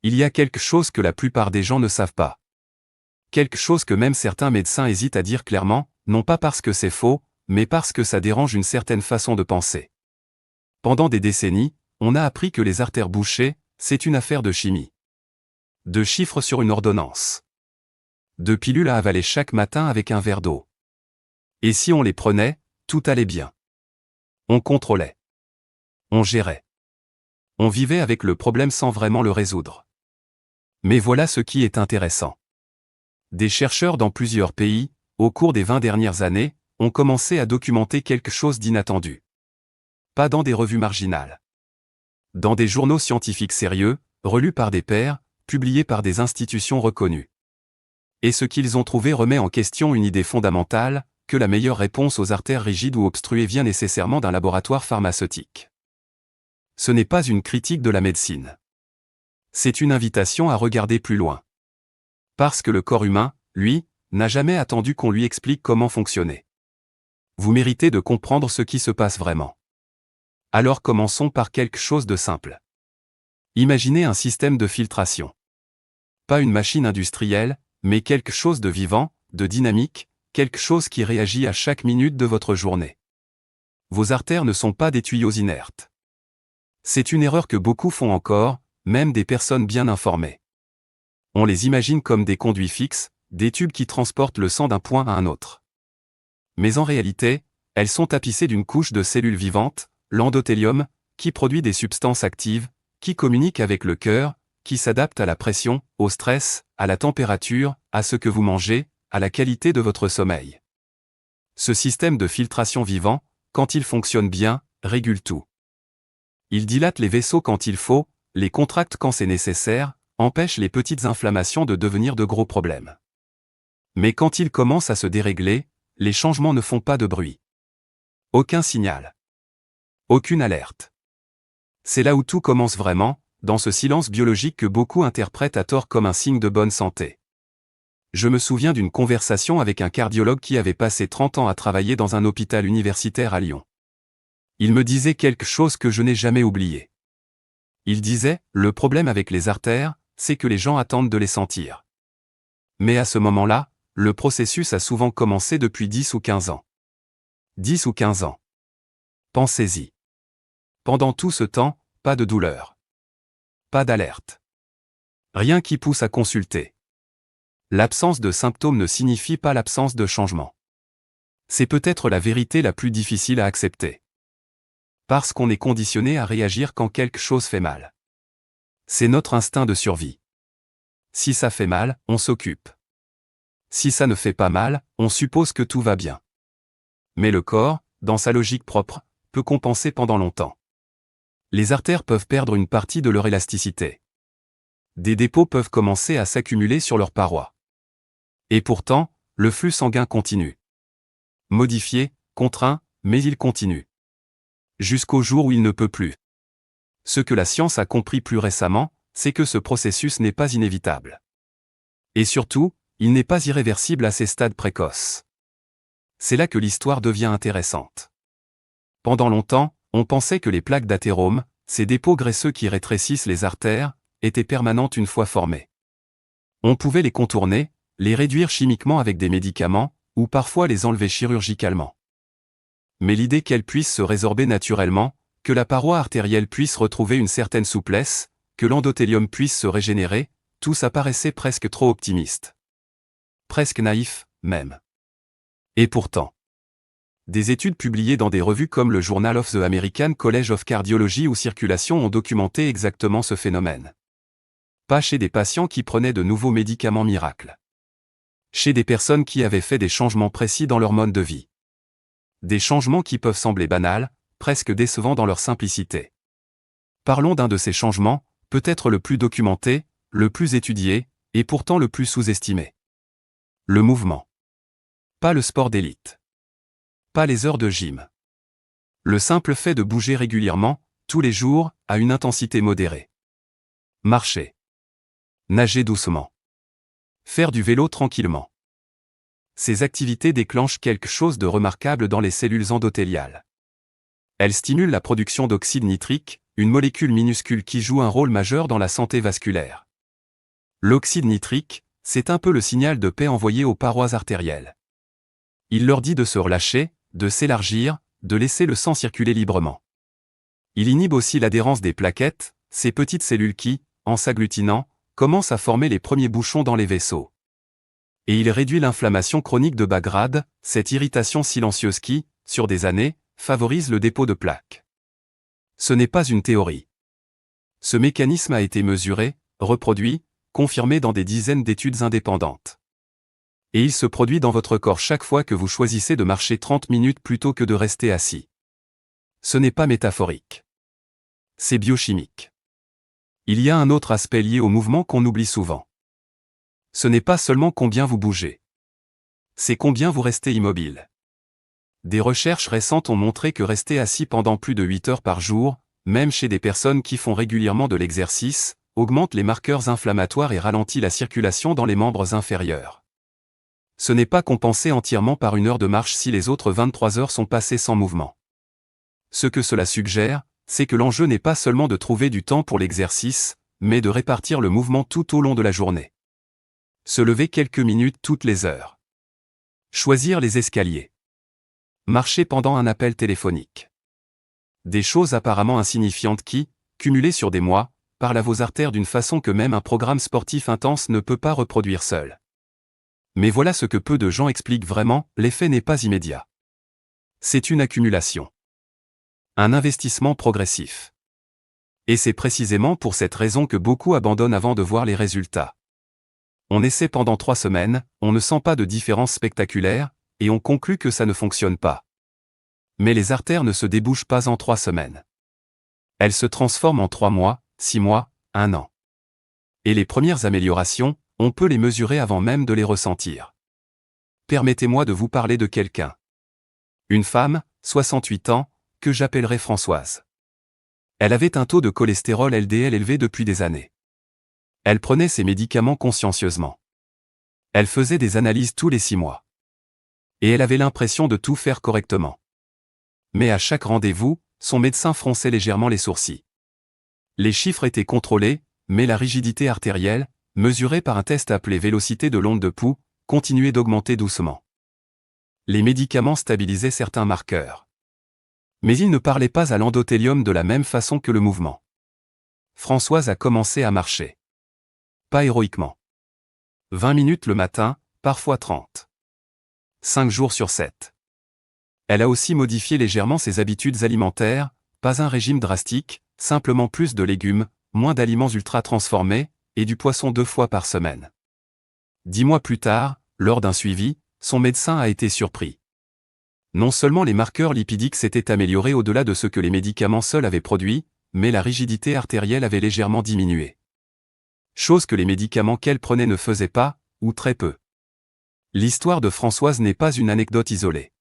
Il y a quelque chose que la plupart des gens ne savent pas. Quelque chose que même certains médecins hésitent à dire clairement, non pas parce que c'est faux, mais parce que ça dérange une certaine façon de penser. Pendant des décennies, on a appris que les artères bouchées, c'est une affaire de chimie. De chiffres sur une ordonnance. De pilules à avaler chaque matin avec un verre d'eau. Et si on les prenait, tout allait bien. On contrôlait. On gérait. On vivait avec le problème sans vraiment le résoudre. Mais voilà ce qui est intéressant. Des chercheurs dans plusieurs pays, au cours des 20 dernières années, ont commencé à documenter quelque chose d'inattendu. Pas dans des revues marginales. Dans des journaux scientifiques sérieux, relus par des pairs, publiés par des institutions reconnues. Et ce qu'ils ont trouvé remet en question une idée fondamentale, que la meilleure réponse aux artères rigides ou obstruées vient nécessairement d'un laboratoire pharmaceutique. Ce n'est pas une critique de la médecine. C'est une invitation à regarder plus loin. Parce que le corps humain, lui, n'a jamais attendu qu'on lui explique comment fonctionner. Vous méritez de comprendre ce qui se passe vraiment. Alors commençons par quelque chose de simple. Imaginez un système de filtration. Pas une machine industrielle, mais quelque chose de vivant, de dynamique, quelque chose qui réagit à chaque minute de votre journée. Vos artères ne sont pas des tuyaux inertes. C'est une erreur que beaucoup font encore, même des personnes bien informées. On les imagine comme des conduits fixes, des tubes qui transportent le sang d'un point à un autre. Mais en réalité, elles sont tapissées d'une couche de cellules vivantes, l'endothélium, qui produit des substances actives, qui communiquent avec le cœur, qui s'adaptent à la pression, au stress, à la température, à ce que vous mangez, à la qualité de votre sommeil. Ce système de filtration vivant, quand il fonctionne bien, régule tout. Il dilate les vaisseaux quand il faut, les contracte quand c'est nécessaire, empêche les petites inflammations de devenir de gros problèmes. Mais quand il commence à se dérégler, les changements ne font pas de bruit. Aucun signal. Aucune alerte. C'est là où tout commence vraiment, dans ce silence biologique que beaucoup interprètent à tort comme un signe de bonne santé. Je me souviens d'une conversation avec un cardiologue qui avait passé 30 ans à travailler dans un hôpital universitaire à Lyon. Il me disait quelque chose que je n'ai jamais oublié. Il disait, le problème avec les artères, c'est que les gens attendent de les sentir. Mais à ce moment-là, le processus a souvent commencé depuis 10 ou 15 ans. 10 ou 15 ans. Pensez-y. Pendant tout ce temps, pas de douleur. Pas d'alerte. Rien qui pousse à consulter. L'absence de symptômes ne signifie pas l'absence de changement. C'est peut-être la vérité la plus difficile à accepter. Parce qu'on est conditionné à réagir quand quelque chose fait mal. C'est notre instinct de survie. Si ça fait mal, on s'occupe. Si ça ne fait pas mal, on suppose que tout va bien. Mais le corps, dans sa logique propre, peut compenser pendant longtemps. Les artères peuvent perdre une partie de leur élasticité. Des dépôts peuvent commencer à s'accumuler sur leurs parois. Et pourtant, le flux sanguin continue. Modifié, contraint, mais il continue. Jusqu'au jour où il ne peut plus. Ce que la science a compris plus récemment, c'est que ce processus n'est pas inévitable. Et surtout, il n'est pas irréversible à ces stades précoces. C'est là que l'histoire devient intéressante. Pendant longtemps, on pensait que les plaques d'athérome, ces dépôts graisseux qui rétrécissent les artères, étaient permanentes une fois formées. On pouvait les contourner, les réduire chimiquement avec des médicaments, ou parfois les enlever chirurgicalement. Mais l'idée qu'elles puissent se résorber naturellement, que la paroi artérielle puisse retrouver une certaine souplesse, que l'endothélium puisse se régénérer, tout ça paraissait presque trop optimiste. Presque naïf, même. Et pourtant, des études publiées dans des revues comme le Journal of the American College of Cardiology ou Circulation ont documenté exactement ce phénomène. Pas chez des patients qui prenaient de nouveaux médicaments miracles. Chez des personnes qui avaient fait des changements précis dans leur mode de vie. Des changements qui peuvent sembler banals, presque décevants dans leur simplicité. Parlons d'un de ces changements, peut-être le plus documenté, le plus étudié, et pourtant le plus sous-estimé. Le mouvement. Pas le sport d'élite. Pas les heures de gym. Le simple fait de bouger régulièrement, tous les jours, à une intensité modérée. Marcher. Nager doucement. Faire du vélo tranquillement. Ces activités déclenchent quelque chose de remarquable dans les cellules endothéliales. Elles stimulent la production d'oxyde nitrique, une molécule minuscule qui joue un rôle majeur dans la santé vasculaire. L'oxyde nitrique, c'est un peu le signal de paix envoyé aux parois artérielles. Il leur dit de se relâcher, de s'élargir, de laisser le sang circuler librement. Il inhibe aussi l'adhérence des plaquettes, ces petites cellules qui, en s'agglutinant, commencent à former les premiers bouchons dans les vaisseaux. Et il réduit l'inflammation chronique de bas grade, cette irritation silencieuse qui, sur des années, favorise le dépôt de plaques. Ce n'est pas une théorie. Ce mécanisme a été mesuré, reproduit, confirmé dans des dizaines d'études indépendantes. Et il se produit dans votre corps chaque fois que vous choisissez de marcher 30 minutes plutôt que de rester assis. Ce n'est pas métaphorique. C'est biochimique. Il y a un autre aspect lié au mouvement qu'on oublie souvent. Ce n'est pas seulement combien vous bougez. C'est combien vous restez immobile. Des recherches récentes ont montré que rester assis pendant plus de 8 heures par jour, même chez des personnes qui font régulièrement de l'exercice, augmente les marqueurs inflammatoires et ralentit la circulation dans les membres inférieurs. Ce n'est pas compensé entièrement par une heure de marche si les autres 23 heures sont passées sans mouvement. Ce que cela suggère, c'est que l'enjeu n'est pas seulement de trouver du temps pour l'exercice, mais de répartir le mouvement tout au long de la journée. Se lever quelques minutes toutes les heures. Choisir les escaliers. Marcher pendant un appel téléphonique. Des choses apparemment insignifiantes qui, cumulées sur des mois, parlent à vos artères d'une façon que même un programme sportif intense ne peut pas reproduire seul. Mais voilà ce que peu de gens expliquent vraiment, l'effet n'est pas immédiat. C'est une accumulation. Un investissement progressif. Et c'est précisément pour cette raison que beaucoup abandonnent avant de voir les résultats. On essaie pendant 3 semaines, on ne sent pas de différence spectaculaire, et on conclut que ça ne fonctionne pas. Mais les artères ne se débouchent pas en 3 semaines. Elles se transforment en 3 mois, 6 mois, 1 an. Et les premières améliorations, on peut les mesurer avant même de les ressentir. Permettez-moi de vous parler de quelqu'un. Une femme, 68 ans, que j'appellerai Françoise. Elle avait un taux de cholestérol LDL élevé depuis des années. Elle prenait ses médicaments consciencieusement. Elle faisait des analyses tous les 6 mois. Et elle avait l'impression de tout faire correctement. Mais à chaque rendez-vous, son médecin fronçait légèrement les sourcils. Les chiffres étaient contrôlés, mais la rigidité artérielle, mesurée par un test appelé vélocité de l'onde de pouls, continuait d'augmenter doucement. Les médicaments stabilisaient certains marqueurs. Mais ils ne parlaient pas à l'endothélium de la même façon que le mouvement. Françoise a commencé à marcher. Pas héroïquement. 20 minutes le matin, parfois 30. 5 jours sur 7. Elle a aussi modifié légèrement ses habitudes alimentaires, pas un régime drastique, simplement plus de légumes, moins d'aliments ultra transformés, et du poisson 2 fois par semaine. 10 mois plus tard, lors d'un suivi, son médecin a été surpris. Non seulement les marqueurs lipidiques s'étaient améliorés au-delà de ce que les médicaments seuls avaient produit, mais la rigidité artérielle avait légèrement diminué. Chose que les médicaments qu'elle prenait ne faisaient pas, ou très peu. L'histoire de Françoise n'est pas une anecdote isolée.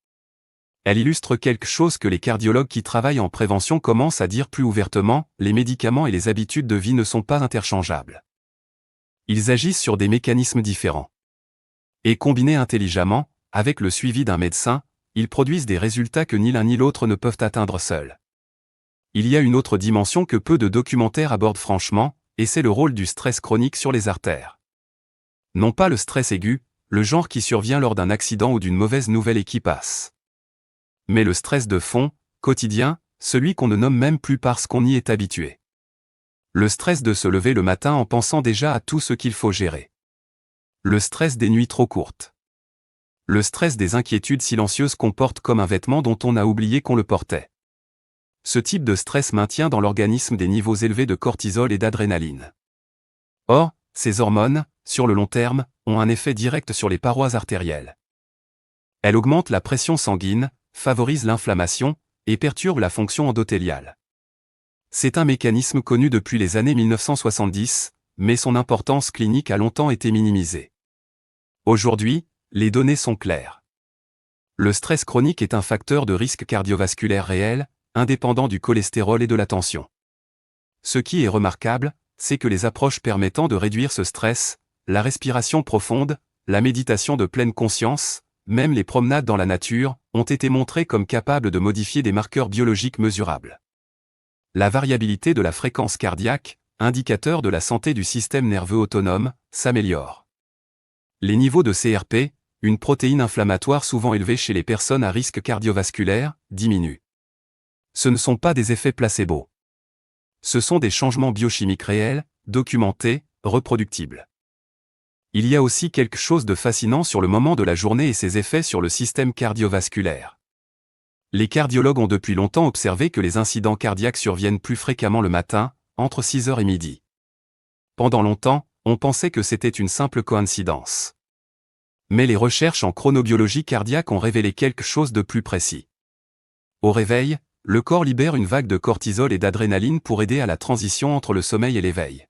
Elle illustre quelque chose que les cardiologues qui travaillent en prévention commencent à dire plus ouvertement, les médicaments et les habitudes de vie ne sont pas interchangeables. Ils agissent sur des mécanismes différents. Et combinés intelligemment, avec le suivi d'un médecin, ils produisent des résultats que ni l'un ni l'autre ne peuvent atteindre seuls. Il y a une autre dimension que peu de documentaires abordent franchement, et c'est le rôle du stress chronique sur les artères. Non pas le stress aigu, le genre qui survient lors d'un accident ou d'une mauvaise nouvelle et qui passe. Mais le stress de fond, quotidien, celui qu'on ne nomme même plus parce qu'on y est habitué. Le stress de se lever le matin en pensant déjà à tout ce qu'il faut gérer. Le stress des nuits trop courtes. Le stress des inquiétudes silencieuses qu'on porte comme un vêtement dont on a oublié qu'on le portait. Ce type de stress maintient dans l'organisme des niveaux élevés de cortisol et d'adrénaline. Or, ces hormones, sur le long terme, ont un effet direct sur les parois artérielles. Elles augmentent la pression sanguine, favorisent l'inflammation, et perturbent la fonction endothéliale. C'est un mécanisme connu depuis les années 1970, mais son importance clinique a longtemps été minimisée. Aujourd'hui, les données sont claires. Le stress chronique est un facteur de risque cardiovasculaire réel, indépendant du cholestérol et de la tension. Ce qui est remarquable, c'est que les approches permettant de réduire ce stress, la respiration profonde, la méditation de pleine conscience, même les promenades dans la nature, ont été montrées comme capables de modifier des marqueurs biologiques mesurables. La variabilité de la fréquence cardiaque, indicateur de la santé du système nerveux autonome, s'améliorent. Les niveaux de CRP, une protéine inflammatoire souvent élevée chez les personnes à risque cardiovasculaire, diminuent. Ce ne sont pas des effets placebo. Ce sont des changements biochimiques réels, documentés, reproductibles. Il y a aussi quelque chose de fascinant sur le moment de la journée et ses effets sur le système cardiovasculaire. Les cardiologues ont depuis longtemps observé que les incidents cardiaques surviennent plus fréquemment le matin, entre 6h et midi. Pendant longtemps, on pensait que c'était une simple coïncidence. Mais les recherches en chronobiologie cardiaque ont révélé quelque chose de plus précis. Au réveil, le corps libère une vague de cortisol et d'adrénaline pour aider à la transition entre le sommeil et l'éveil.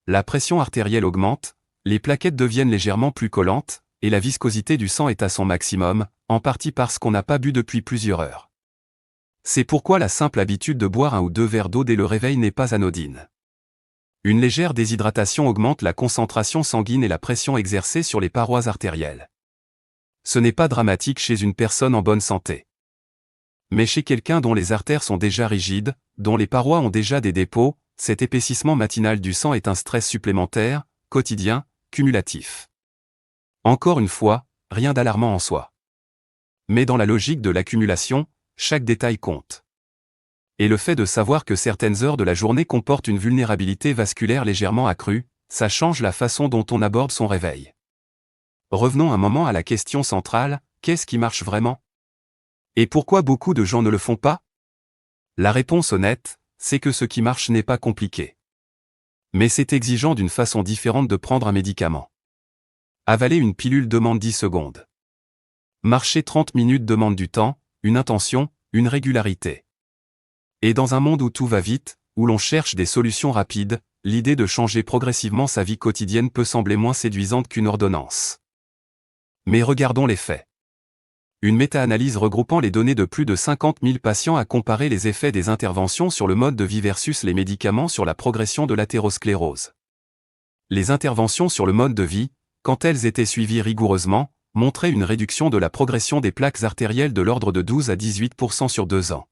La pression artérielle augmente, les plaquettes deviennent légèrement plus collantes, et la viscosité du sang est à son maximum, en partie parce qu'on n'a pas bu depuis plusieurs heures. C'est pourquoi la simple habitude de boire 1 ou 2 verres d'eau dès le réveil n'est pas anodine. Une légère déshydratation augmente la concentration sanguine et la pression exercée sur les parois artérielles. Ce n'est pas dramatique chez une personne en bonne santé. Mais chez quelqu'un dont les artères sont déjà rigides, dont les parois ont déjà des dépôts, cet épaississement matinal du sang est un stress supplémentaire, quotidien, cumulatif. Encore une fois, rien d'alarmant en soi. Mais dans la logique de l'accumulation, chaque détail compte. Et le fait de savoir que certaines heures de la journée comportent une vulnérabilité vasculaire légèrement accrue, ça change la façon dont on aborde son réveil. Revenons un moment à la question centrale, qu'est-ce qui marche vraiment? Et pourquoi beaucoup de gens ne le font pas? La réponse honnête, c'est que ce qui marche n'est pas compliqué. Mais c'est exigeant d'une façon différente de prendre un médicament. Avaler une pilule demande 10 secondes. Marcher 30 minutes demande du temps, une intention, une régularité. Et dans un monde où tout va vite, où l'on cherche des solutions rapides, l'idée de changer progressivement sa vie quotidienne peut sembler moins séduisante qu'une ordonnance. Mais regardons les faits. Une méta-analyse regroupant les données de plus de 50 000 patients a comparé les effets des interventions sur le mode de vie versus les médicaments sur la progression de l'athérosclérose. Les interventions sur le mode de vie, quand elles étaient suivies rigoureusement, montraient une réduction de la progression des plaques artérielles de l'ordre de 12 à 18% sur 2 ans.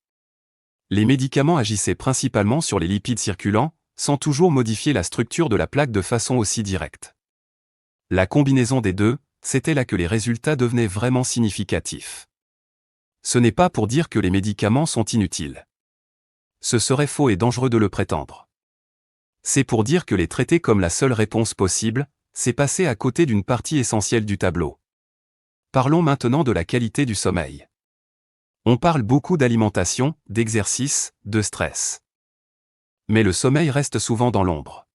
Les médicaments agissaient principalement sur les lipides circulants, sans toujours modifier la structure de la plaque de façon aussi directe. La combinaison des deux, c'était là que les résultats devenaient vraiment significatifs. Ce n'est pas pour dire que les médicaments sont inutiles. Ce serait faux et dangereux de le prétendre. C'est pour dire que les traiter comme la seule réponse possible, c'est passer à côté d'une partie essentielle du tableau. Parlons maintenant de la qualité du sommeil. On parle beaucoup d'alimentation, d'exercice, de stress. Mais le sommeil reste souvent dans l'ombre.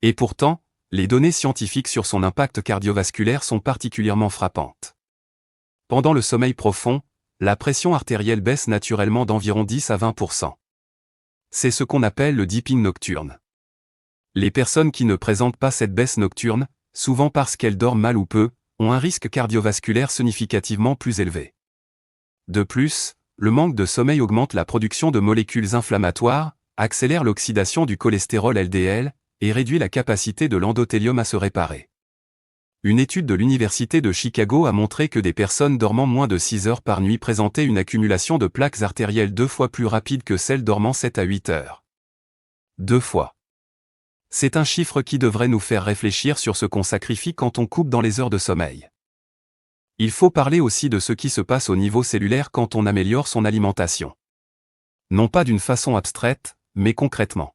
Et pourtant, les données scientifiques sur son impact cardiovasculaire sont particulièrement frappantes. Pendant le sommeil profond, la pression artérielle baisse naturellement d'environ 10 à 20%. C'est ce qu'on appelle le dipping nocturne. Les personnes qui ne présentent pas cette baisse nocturne, souvent parce qu'elles dorment mal ou peu, ont un risque cardiovasculaire significativement plus élevé. De plus, le manque de sommeil augmente la production de molécules inflammatoires, accélère l'oxydation du cholestérol LDL, et réduit la capacité de l'endothélium à se réparer. Une étude de l'Université de Chicago a montré que des personnes dormant moins de 6 heures par nuit présentaient une accumulation de plaques artérielles 2 fois plus rapide que celles dormant 7 à 8 heures. 2 fois. C'est un chiffre qui devrait nous faire réfléchir sur ce qu'on sacrifie quand on coupe dans les heures de sommeil. Il faut parler aussi de ce qui se passe au niveau cellulaire quand on améliore son alimentation. Non pas d'une façon abstraite, mais concrètement.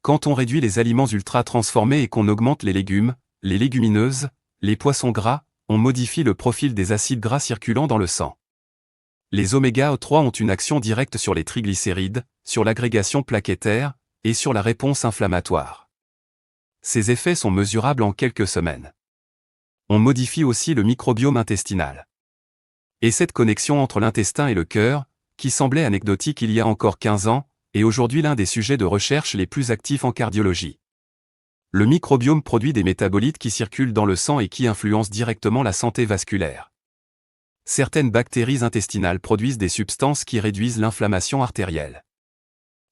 Quand on réduit les aliments ultra transformés et qu'on augmente les légumes, les légumineuses, les poissons gras, on modifie le profil des acides gras circulant dans le sang. Les oméga-3 ont une action directe sur les triglycérides, sur l'agrégation plaquettaire, et sur la réponse inflammatoire. Ces effets sont mesurables en quelques semaines. On modifie aussi le microbiome intestinal. Et cette connexion entre l'intestin et le cœur, qui semblait anecdotique il y a encore 15 ans, est aujourd'hui l'un des sujets de recherche les plus actifs en cardiologie. Le microbiome produit des métabolites qui circulent dans le sang et qui influencent directement la santé vasculaire. Certaines bactéries intestinales produisent des substances qui réduisent l'inflammation artérielle.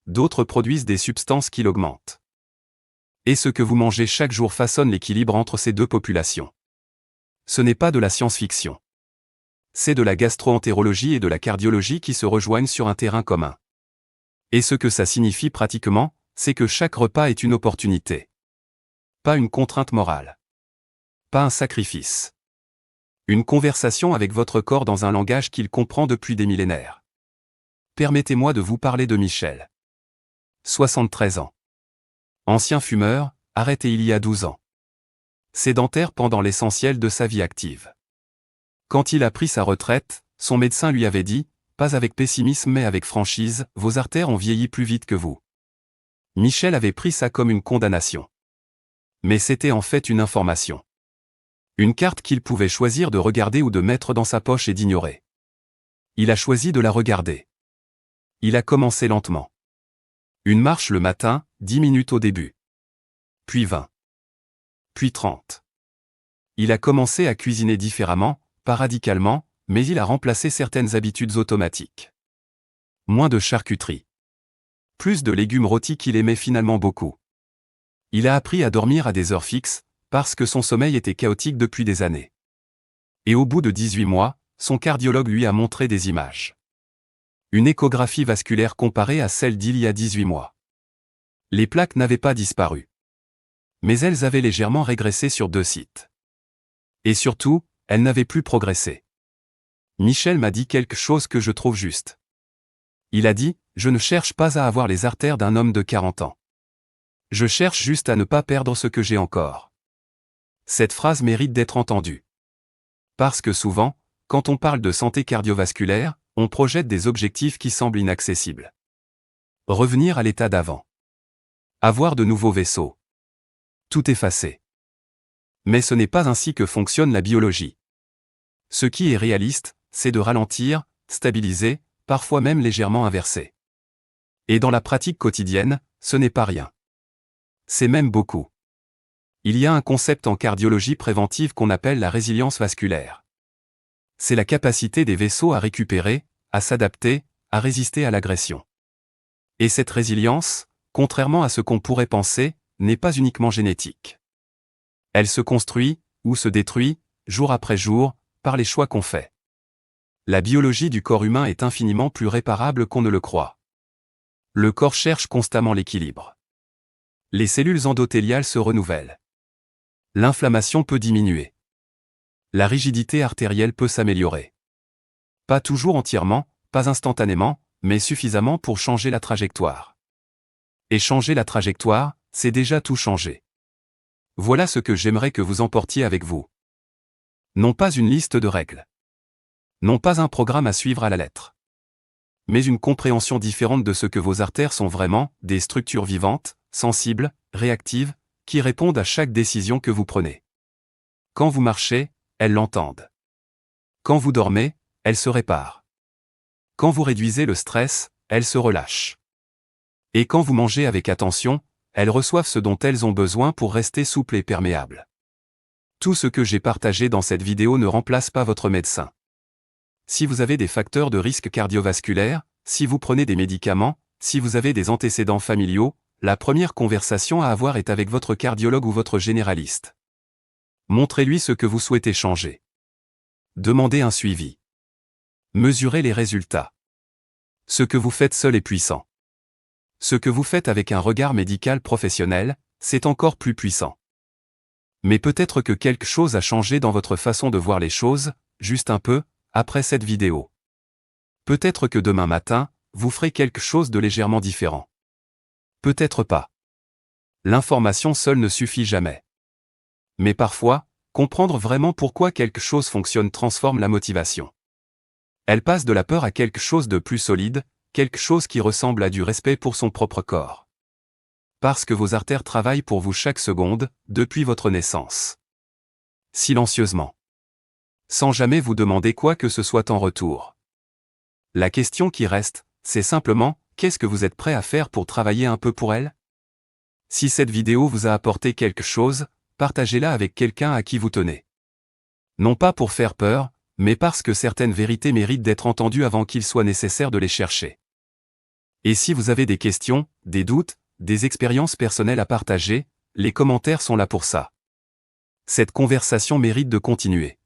D'autres produisent des substances qui l'augmentent. Et ce que vous mangez chaque jour façonne l'équilibre entre ces deux populations. Ce n'est pas de la science-fiction. C'est de la gastro-entérologie et de la cardiologie qui se rejoignent sur un terrain commun. Et ce que ça signifie pratiquement, c'est que chaque repas est une opportunité. Pas une contrainte morale. Pas un sacrifice. Une conversation avec votre corps dans un langage qu'il comprend depuis des millénaires. Permettez-moi de vous parler de Michel. 73 ans. Ancien fumeur, arrêté il y a 12 ans. Sédentaire pendant l'essentiel de sa vie active. Quand il a pris sa retraite, son médecin lui avait dit, pas avec pessimisme mais avec franchise, vos artères ont vieilli plus vite que vous. Michel avait pris ça comme une condamnation. Mais c'était en fait une information. Une carte qu'il pouvait choisir de regarder ou de mettre dans sa poche et d'ignorer. Il a choisi de la regarder. Il a commencé lentement. Une marche le matin, 10 minutes au début. Puis 20. Puis 30. Il a commencé à cuisiner différemment, pas radicalement, mais il a remplacé certaines habitudes automatiques. Moins de charcuterie. Plus de légumes rôtis qu'il aimait finalement beaucoup. Il a appris à dormir à des heures fixes, parce que son sommeil était chaotique depuis des années. Et au bout de 18 mois, son cardiologue lui a montré des images. Une échographie vasculaire comparée à celle d'il y a 18 mois. Les plaques n'avaient pas disparu. Mais elles avaient légèrement régressé sur 2 sites. Et surtout, elles n'avaient plus progressé. Michel m'a dit quelque chose que je trouve juste. Il a dit, je ne cherche pas à avoir les artères d'un homme de 40 ans. Je cherche juste à ne pas perdre ce que j'ai encore. Cette phrase mérite d'être entendue. Parce que souvent, quand on parle de santé cardiovasculaire, on projette des objectifs qui semblent inaccessibles. Revenir à l'état d'avant. Avoir de nouveaux vaisseaux. Tout effacer. Mais ce n'est pas ainsi que fonctionne la biologie. Ce qui est réaliste, c'est de ralentir, stabiliser, parfois même légèrement inverser. Et dans la pratique quotidienne, ce n'est pas rien. C'est même beaucoup. Il y a un concept en cardiologie préventive qu'on appelle la résilience vasculaire. C'est la capacité des vaisseaux à récupérer, à s'adapter, à résister à l'agression. Et cette résilience, contrairement à ce qu'on pourrait penser, n'est pas uniquement génétique. Elle se construit, ou se détruit, jour après jour, par les choix qu'on fait. La biologie du corps humain est infiniment plus réparable qu'on ne le croit. Le corps cherche constamment l'équilibre. Les cellules endothéliales se renouvellent. L'inflammation peut diminuer. La rigidité artérielle peut s'améliorer. Pas toujours entièrement, pas instantanément, mais suffisamment pour changer la trajectoire. Et changer la trajectoire, c'est déjà tout changer. Voilà ce que j'aimerais que vous emportiez avec vous. Non pas une liste de règles. Non pas un programme à suivre à la lettre. Mais une compréhension différente de ce que vos artères sont vraiment, des structures vivantes, sensibles, réactives, qui répondent à chaque décision que vous prenez. Quand vous marchez, elles l'entendent. Quand vous dormez, elles se réparent. Quand vous réduisez le stress, elles se relâchent. Et quand vous mangez avec attention, elles reçoivent ce dont elles ont besoin pour rester souples et perméables. Tout ce que j'ai partagé dans cette vidéo ne remplace pas votre médecin. Si vous avez des facteurs de risque cardiovasculaire, si vous prenez des médicaments, si vous avez des antécédents familiaux, la première conversation à avoir est avec votre cardiologue ou votre généraliste. Montrez-lui ce que vous souhaitez changer. Demandez un suivi. Mesurez les résultats. Ce que vous faites seul est puissant. Ce que vous faites avec un regard médical professionnel, c'est encore plus puissant. Mais peut-être que quelque chose a changé dans votre façon de voir les choses, juste un peu, après cette vidéo. Peut-être que demain matin, vous ferez quelque chose de légèrement différent. Peut-être pas. L'information seule ne suffit jamais. Mais parfois, comprendre vraiment pourquoi quelque chose fonctionne transforme la motivation. Elle passe de la peur à quelque chose de plus solide, quelque chose qui ressemble à du respect pour son propre corps. Parce que vos artères travaillent pour vous chaque seconde, depuis votre naissance. Silencieusement. Sans jamais vous demander quoi que ce soit en retour. La question qui reste, c'est simplement, qu'est-ce que vous êtes prêt à faire pour travailler un peu pour elles? Si cette vidéo vous a apporté quelque chose, partagez-la avec quelqu'un à qui vous tenez. Non pas pour faire peur, mais parce que certaines vérités méritent d'être entendues avant qu'il soit nécessaire de les chercher. Et si vous avez des questions, des doutes, des expériences personnelles à partager, les commentaires sont là pour ça. Cette conversation mérite de continuer.